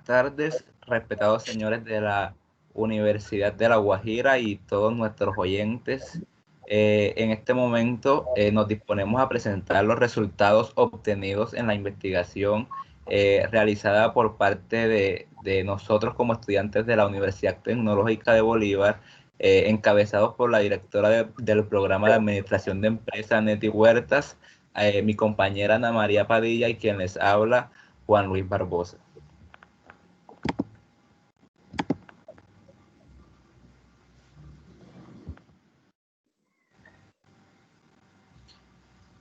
tardes, respetados señores de la Universidad de La Guajira y todos nuestros oyentes. En este momento nos disponemos a presentar los resultados obtenidos en la investigación realizada por parte de nosotros como estudiantes de la Universidad Tecnológica de Bolívar, encabezados por la directora del programa de Administración de Empresas, Neti Huertas, mi compañera Ana María Padilla y quien les habla, Juan Luis Barbosa.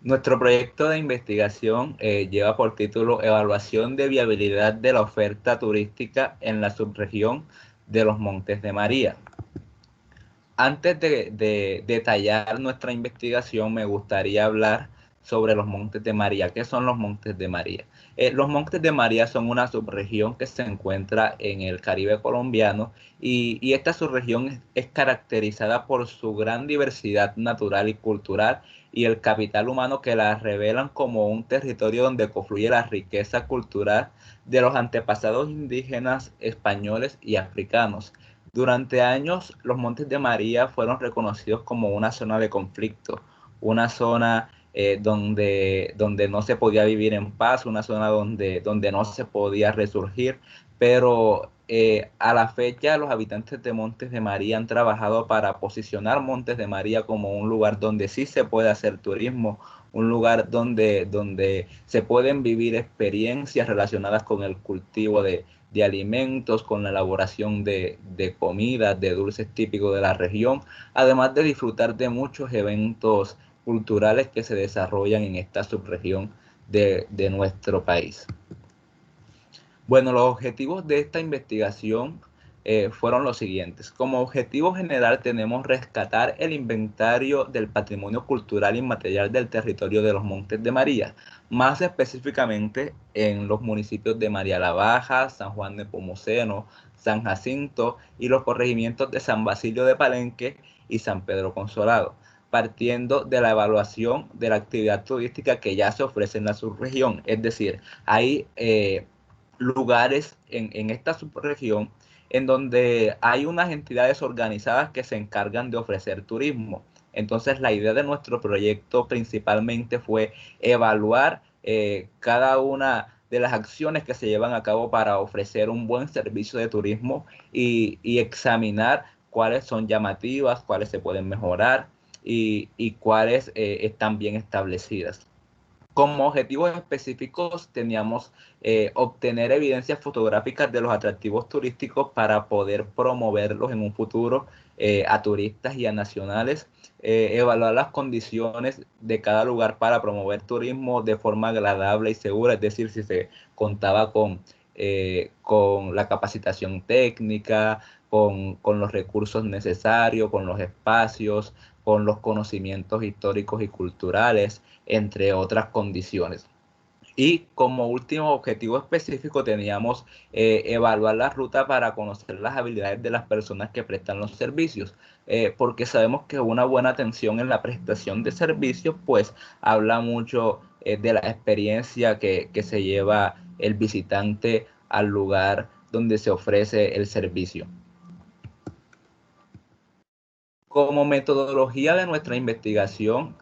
Nuestro proyecto de investigación lleva por título Evaluación de viabilidad de la oferta turística en la subregión de los Montes de María. Antes de detallar nuestra investigación, me gustaría hablar sobre los Montes de María. ¿Qué son los Montes de María? Los Montes de María son una subregión que se encuentra en el Caribe colombiano y esta subregión es caracterizada por su gran diversidad natural y cultural y el capital humano que la revelan como un territorio donde confluye la riqueza cultural de los antepasados indígenas españoles y africanos. Durante años, los Montes de María fueron reconocidos como una zona de conflicto, una zona donde no se podía vivir en paz, una zona donde no se podía resurgir, pero a la fecha los habitantes de Montes de María han trabajado para posicionar Montes de María como un lugar donde sí se puede hacer turismo, un lugar donde se pueden vivir experiencias relacionadas con el cultivo de alimentos, con la elaboración de comidas, de dulces típicos de la región, además de disfrutar de muchos eventos culturales que se desarrollan en esta subregión de nuestro país. Bueno, los objetivos de esta investigación fueron los siguientes. Como objetivo general tenemos rescatar el inventario del patrimonio cultural inmaterial del territorio de los Montes de María, más específicamente en los municipios de María la Baja, San Juan de Nepomuceno, San Jacinto y los corregimientos de San Basilio de Palenque y San Pedro Consolado, partiendo de la evaluación de la actividad turística que ya se ofrece en la subregión. Es decir, hay lugares en esta subregión en donde hay unas entidades organizadas que se encargan de ofrecer turismo. Entonces, la idea de nuestro proyecto principalmente fue evaluar cada una de las acciones que se llevan a cabo para ofrecer un buen servicio de turismo y examinar cuáles son llamativas, cuáles se pueden mejorar y cuáles están bien establecidas. Como objetivos específicos teníamos obtener evidencias fotográficas de los atractivos turísticos para poder promoverlos en un futuro a turistas y a nacionales, evaluar las condiciones de cada lugar para promover turismo de forma agradable y segura, es decir, si se contaba con la capacitación técnica, con los recursos necesarios, con los espacios, con los conocimientos históricos y culturales, entre otras condiciones. Y como último objetivo específico teníamos evaluar la ruta para conocer las habilidades de las personas que prestan los servicios, porque sabemos que una buena atención en la prestación de servicios pues habla mucho de la experiencia que se lleva el visitante al lugar donde se ofrece el servicio. Como metodología de nuestra investigación,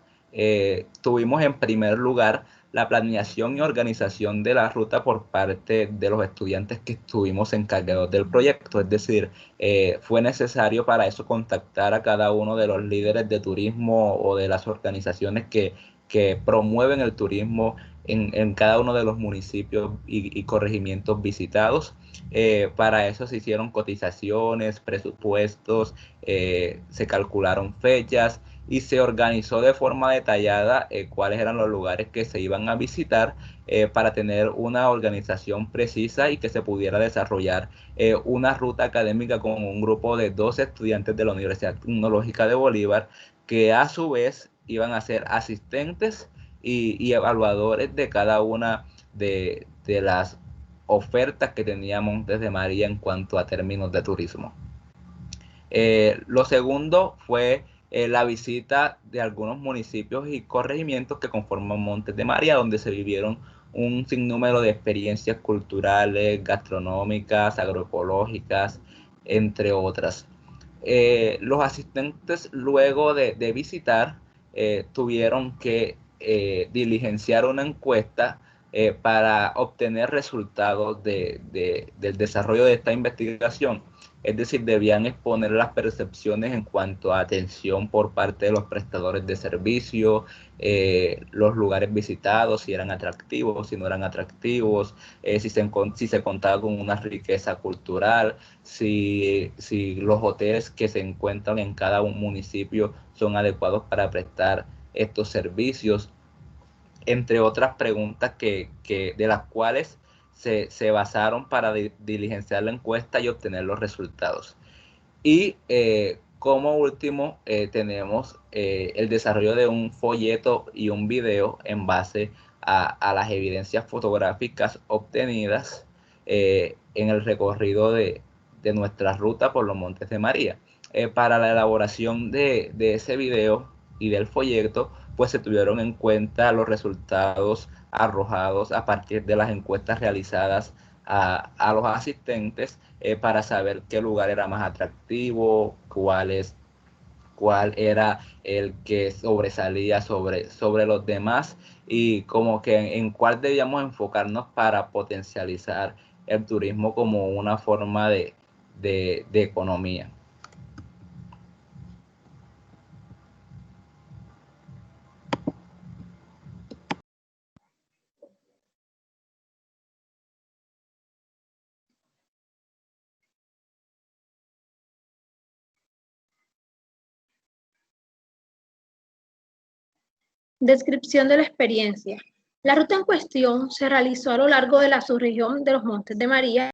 tuvimos en primer lugar la planeación y organización de la ruta por parte de los estudiantes que estuvimos encargados del proyecto. Es decir, fue necesario para eso contactar a cada uno de los líderes de turismo o de las organizaciones que promueven el turismo en cada uno de los municipios y corregimientos visitados. Para eso se hicieron cotizaciones, presupuestos, se calcularon fechas y se organizó de forma detallada cuáles eran los lugares que se iban a visitar para tener una organización precisa y que se pudiera desarrollar una ruta académica con un grupo de 12 estudiantes de la Universidad Tecnológica de Bolívar que a su vez iban a ser asistentes y evaluadores de cada una de las ofertas que tenía Montes de María en cuanto a términos de turismo. Lo segundo fue la visita de algunos municipios y corregimientos que conforman Montes de María, donde se vivieron un sinnúmero de experiencias culturales, gastronómicas, agroecológicas, entre otras. Los asistentes luego de visitar tuvieron que diligenciar una encuesta para obtener resultados del desarrollo de esta investigación. Es decir, debían exponer las percepciones en cuanto a atención por parte de los prestadores de servicio, los lugares visitados, si eran atractivos, si no eran atractivos, si se contaba con una riqueza cultural, si los hoteles que se encuentran en cada un municipio son adecuados para prestar estos servicios, entre otras preguntas de las cuales se basaron para diligenciar la encuesta y obtener los resultados. Y como último tenemos el desarrollo de un folleto y un video en base a las evidencias fotográficas obtenidas en el recorrido de nuestra ruta por los Montes de María. Para la elaboración de ese video y del folleto, pues se tuvieron en cuenta los resultados arrojados a partir de las encuestas realizadas a los asistentes para saber qué lugar era más atractivo, cuál era el que sobresalía sobre los demás y como que en cuál debíamos enfocarnos para potencializar el turismo como una forma de economía. Descripción de la experiencia. La ruta en cuestión se realizó a lo largo de la subregión de los Montes de María,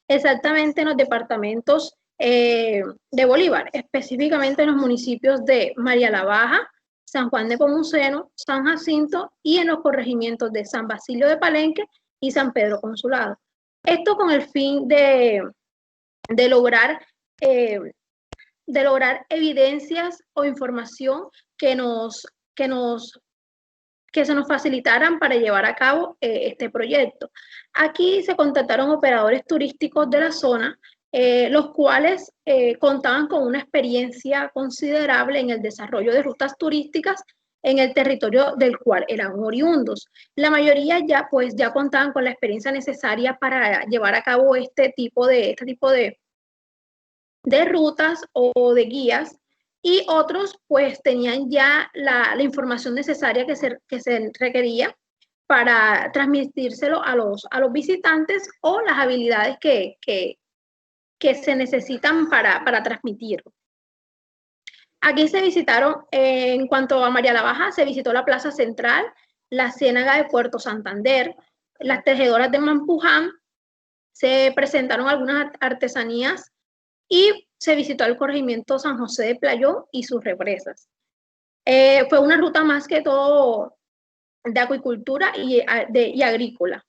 exactamente en los departamentos de Bolívar, específicamente en los municipios de María la Baja, San Juan de Pomuceno, San Jacinto y en los corregimientos de San Basilio de Palenque y San Pedro Consulado. Esto con el fin de lograr evidencias o información que se nos facilitaran para llevar a cabo este proyecto. Aquí se contactaron operadores turísticos de la zona, los cuales contaban con una experiencia considerable en el desarrollo de rutas turísticas en el territorio del cual eran oriundos. La mayoría ya contaban con la experiencia necesaria para llevar a cabo este tipo de rutas o de guías, y otros pues tenían ya la información necesaria que se requería para transmitírselo a los visitantes, o las habilidades que se necesitan para transmitirlo. Aquí se visitaron, en cuanto a María la Baja, se visitó la Plaza Central, la Ciénaga de Puerto Santander, las tejedoras de Mampuján, se presentaron algunas artesanías y se visitó el corregimiento San José de Playón y sus represas. Fue una ruta más que todo de acuicultura y agrícola.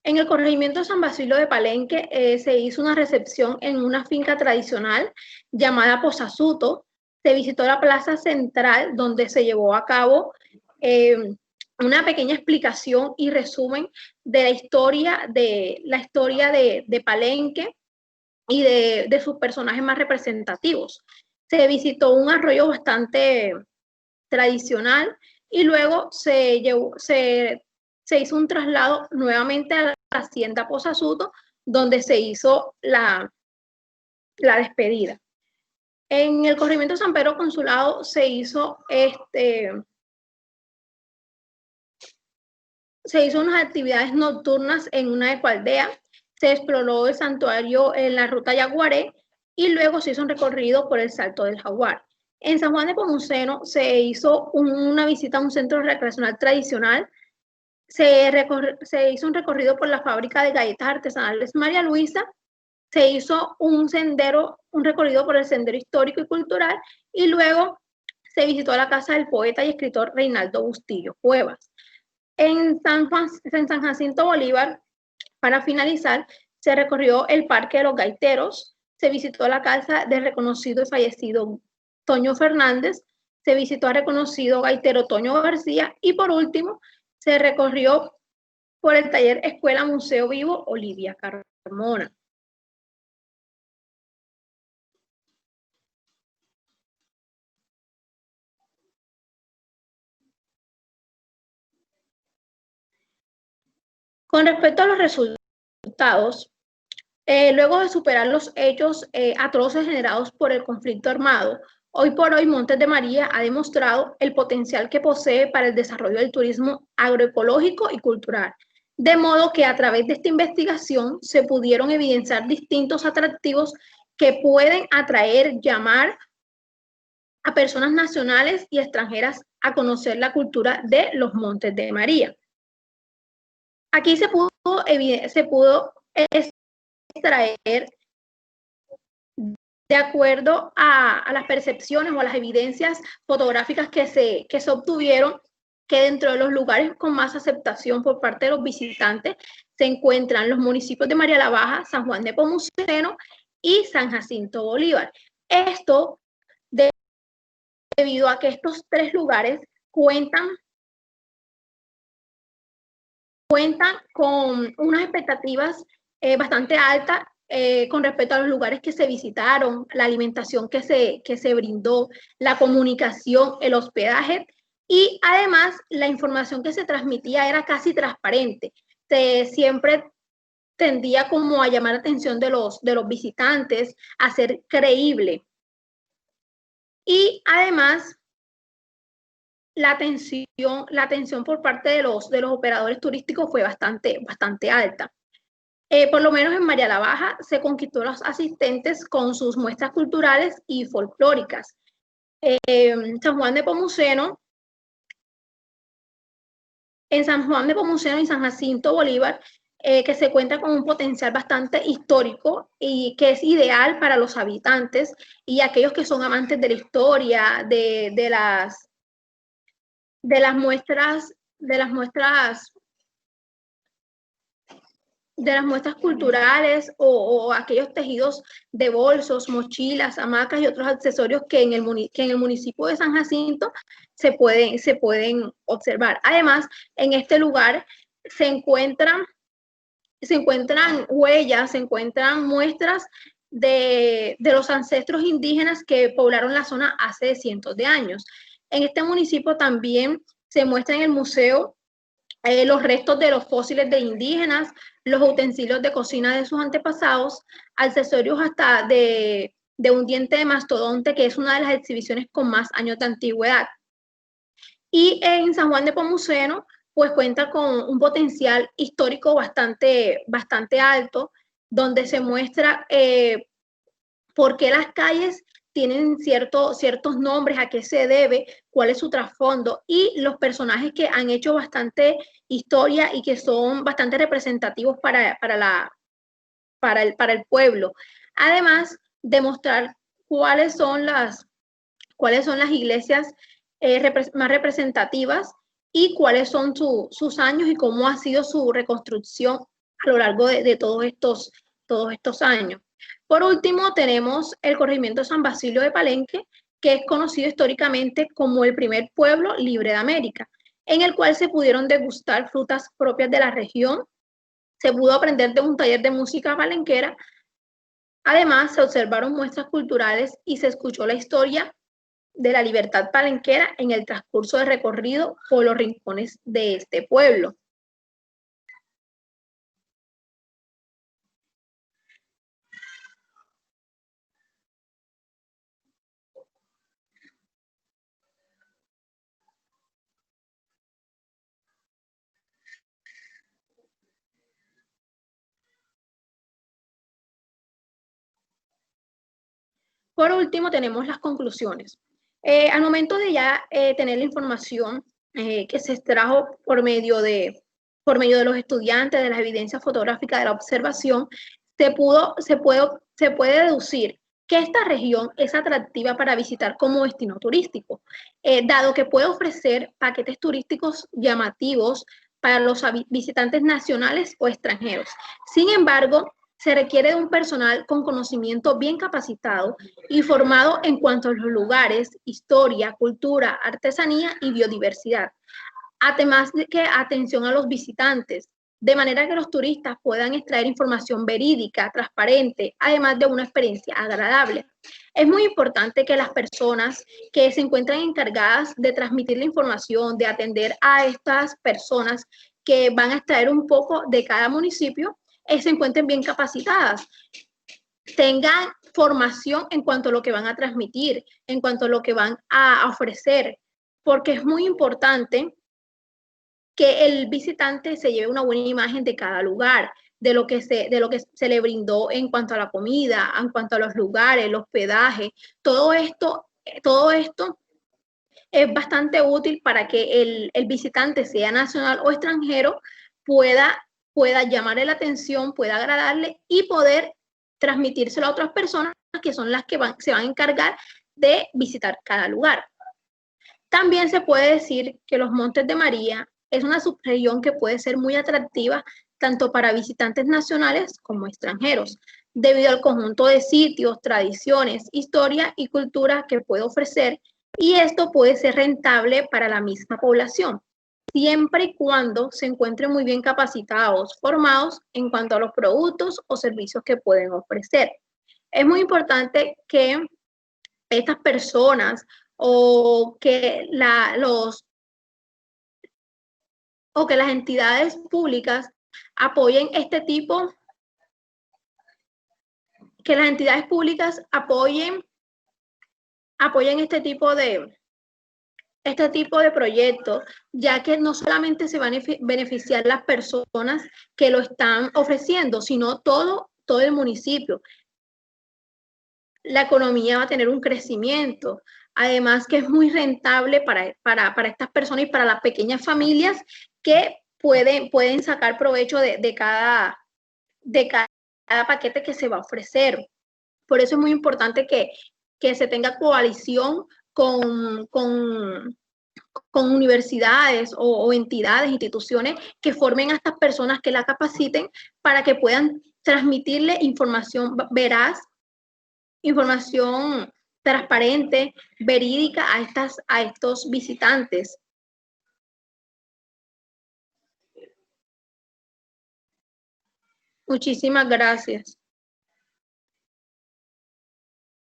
En el corregimiento San Basilio de Palenque se hizo una recepción en una finca tradicional llamada Posasuto. Se visitó la plaza central, donde se llevó a cabo una pequeña explicación y resumen de la historia de Palenque y de sus personajes más representativos. Se visitó un arroyo bastante tradicional y luego se hizo un traslado nuevamente a la hacienda Posasuto, donde se hizo la despedida. En el corregimiento San Pedro Consulado se hizo unas actividades nocturnas en una ecoaldea. Se exploró el santuario en la ruta Yaguaré y luego se hizo un recorrido por el Salto del Jaguar. En San Juan de Pomuceno se hizo una visita a un centro recreacional tradicional. Se hizo un recorrido por la fábrica de galletas artesanales María Luisa. Se hizo un recorrido por el sendero histórico y cultural, y luego se visitó la casa del poeta y escritor Reinaldo Bustillo Cuevas. En San Jacinto Bolívar, para finalizar, se recorrió el Parque de los Gaiteros, se visitó la casa del reconocido y fallecido Toño Fernández, se visitó al reconocido gaitero Toño García, y por último se recorrió por el taller Escuela Museo Vivo Olivia Carmona. Con respecto a los resultados, luego de superar los hechos atroces generados por el conflicto armado, hoy por hoy Montes de María ha demostrado el potencial que posee para el desarrollo del turismo agroecológico y cultural. De modo que a través de esta investigación se pudieron evidenciar distintos atractivos que pueden atraer, llamar a personas nacionales y extranjeras a conocer la cultura de los Montes de María. Aquí se pudo extraer, de acuerdo a las percepciones o a las evidencias fotográficas que se obtuvieron, que dentro de los lugares con más aceptación por parte de los visitantes se encuentran los municipios de María la Baja, San Juan de Pomuceno y San Jacinto Bolívar. Esto debido a que estos tres lugares cuentan con unas expectativas bastante altas con respecto a los lugares que se visitaron, la alimentación que se brindó, la comunicación, el hospedaje, y además la información que se transmitía era casi transparente. Siempre tendía como a llamar la atención de los visitantes, a ser creíble. Y además, la atención por parte de los operadores turísticos fue bastante alta. Por lo menos en María la Baja se conquistó a los asistentes con sus muestras culturales y folclóricas. San Juan de Pomuceno, en San Juan de Pomuceno y San Jacinto Bolívar, que se cuenta con un potencial bastante histórico y que es ideal para los habitantes y aquellos que son amantes de la historia, de las muestras culturales o aquellos tejidos de bolsos, mochilas, hamacas y otros accesorios que en el municipio de San Jacinto se pueden observar. Además, en este lugar se encuentran huellas, se encuentran muestras de los ancestros indígenas que poblaron la zona hace cientos de años. En este municipio también se muestra en el museo los restos de los fósiles de indígenas, los utensilios de cocina de sus antepasados, accesorios hasta de un diente de mastodonte, que es una de las exhibiciones con más años de antigüedad. Y en San Juan de Pomuceno, pues cuenta con un potencial histórico bastante alto, donde se muestra por qué las calles tienen ciertos nombres, a qué se debe, cuál es su trasfondo, y los personajes que han hecho bastante historia y que son bastante representativos para el pueblo. Además, demostrar cuáles son las iglesias más representativas y cuáles son sus años y cómo ha sido su reconstrucción a lo largo de todos estos años. Por último, tenemos el corregimiento San Basilio de Palenque, que es conocido históricamente como el primer pueblo libre de América, en el cual se pudieron degustar frutas propias de la región, se pudo aprender de un taller de música palenquera, además se observaron muestras culturales y se escuchó la historia de la libertad palenquera en el transcurso de recorrido por los rincones de este pueblo. Por último, tenemos las conclusiones. Al momento de ya tener la información que se extrajo por medio de los estudiantes, de las evidencias fotográficas, de la observación, se puede deducir que esta región es atractiva para visitar como destino turístico, dado que puede ofrecer paquetes turísticos llamativos para los visitantes nacionales o extranjeros. Sin embargo, se requiere de un personal con conocimiento bien capacitado y formado en cuanto a los lugares, historia, cultura, artesanía y biodiversidad. Además de que atención a los visitantes, de manera que los turistas puedan extraer información verídica, transparente, además de una experiencia agradable. Es muy importante que las personas que se encuentran encargadas de transmitir la información, de atender a estas personas que van a extraer un poco de cada municipio, se encuentren bien capacitadas, tengan formación en cuanto a lo que van a transmitir, en cuanto a lo que van a ofrecer, porque es muy importante que el visitante se lleve una buena imagen de cada lugar, de lo que se le brindó en cuanto a la comida, en cuanto a los lugares, el hospedaje. Todo esto es bastante útil para que el visitante, sea nacional o extranjero, pueda llamarle la atención, pueda agradarle y poder transmitírselo a otras personas que son las que se van a encargar de visitar cada lugar. También se puede decir que los Montes de María es una subregión que puede ser muy atractiva tanto para visitantes nacionales como extranjeros, debido al conjunto de sitios, tradiciones, historia y cultura que puede ofrecer, y esto puede ser rentable para la misma población, siempre y cuando se encuentren muy bien capacitados, formados en cuanto a los productos o servicios que pueden ofrecer. Es muy importante que estas personas o que las entidades públicas apoyen este tipo, que las entidades públicas apoyen este tipo de proyectos, ya que no solamente se van a beneficiar las personas que lo están ofreciendo, sino todo el municipio. La economía va a tener un crecimiento, además que es muy rentable para estas personas y para las pequeñas familias que pueden sacar provecho de cada paquete que se va a ofrecer. Por eso es muy importante que se tenga coalición con universidades o entidades, instituciones que formen a estas personas, que la capaciten para que puedan transmitirle información veraz, información transparente, verídica a estos visitantes. Muchísimas gracias.